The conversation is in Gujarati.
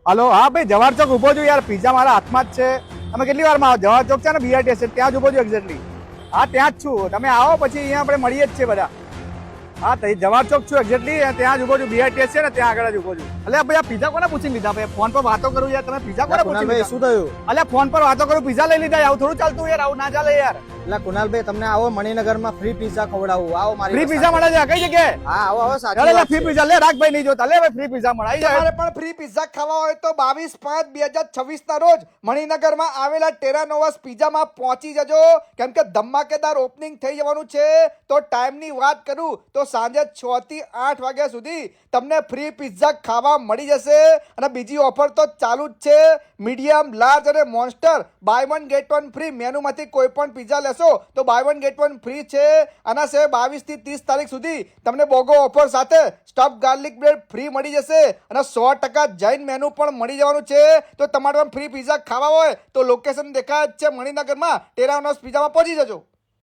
હલો, હા ભાઈ, જવાહર ચોક ઉભો છું યાર. પિઝા મારા હાથમાં જ છે. તમે કેટલી વારમાં આવો? જવાહર ચોક છે ને, બીઆરટીએસ છે, ત્યાં જ ઉભો છું એક્ઝેક્ટલી. હા, ત્યાં જ છું. તમે આવો પછી અહીંયા આપણે મળીએ જ છે બધા. હા, તો જવાહર ચોક છું એક્ઝેક્ટલી, ત્યાં જ ઉભો છું. બીઆરટીએસ છે ને, ત્યાં આગળ જ ઉભો છું. અલ્યા ભાઈ, આ પિઝા કોને પૂછીને લીધા? ભાઈ ફોન પર વાતો કરું યાર, તમે પિઝા કોને પૂછીને લીધા? શું થયું? અલ્યા ફોન પર વાતો કરું, પિઝા લઈ લીધા. આવું થોડું ચાલતું યાર, આવું ના ચાલે યાર. એટલે કુનાલભાઈ તમને આવો મણિનગરમાં ફ્રી પિઝા ખવડાવું. આવો મારી ફ્રી પાસે. પિઝા મળે છે કઈ જગ્યાએ? હા, આવો આવો સાચી અરે વાત ફ્રી છે. પિઝા લે, રાખભાઈ નહીં જોતા. લે ભાઈ, ફ્રી પિઝા મળે. આવી જાય. તમારે પણ ફ્રી પિઝા ખાવા હોય તો 22/5/2026 ના રોજ મણિનગરમાં આવેલા ટેરાનોવાસ પિઝામાં પહોંચી જજો, કેમ કે ધમાકેદાર ઓપનિંગ થઈ જવાનું છે. તો ટાઈમની વાત કરું તો સાંજે 6 થી 8 વાગ્યા સુધી તમને ફ્રી પિઝા ખાવા મળી જશે. અને બીજી ઓફર તો ચાલુ જ છે. મીડિયમ, લાર્જ અને monster buy one get one free મેનુમાંથી કોઈ પણ પિઝા લેશો તો buy one get one free છે. આના સિવાય 22 થી 30 તારીખ સુધી તમને બોગો ઓફર સાથે સ્ટફ ગાર્લિક બ્રેડ ફ્રી મળી જશે અને 100% જૈન મેનુ પણ મળી જવાનું છે. તો તમારે પણ ફ્રી પિઝા ખાવા હોય તો લોકેશન દેખાય જ છે મણિનગરમાં, ટેરાનોસ પિઝામાં પહોંચી જજો.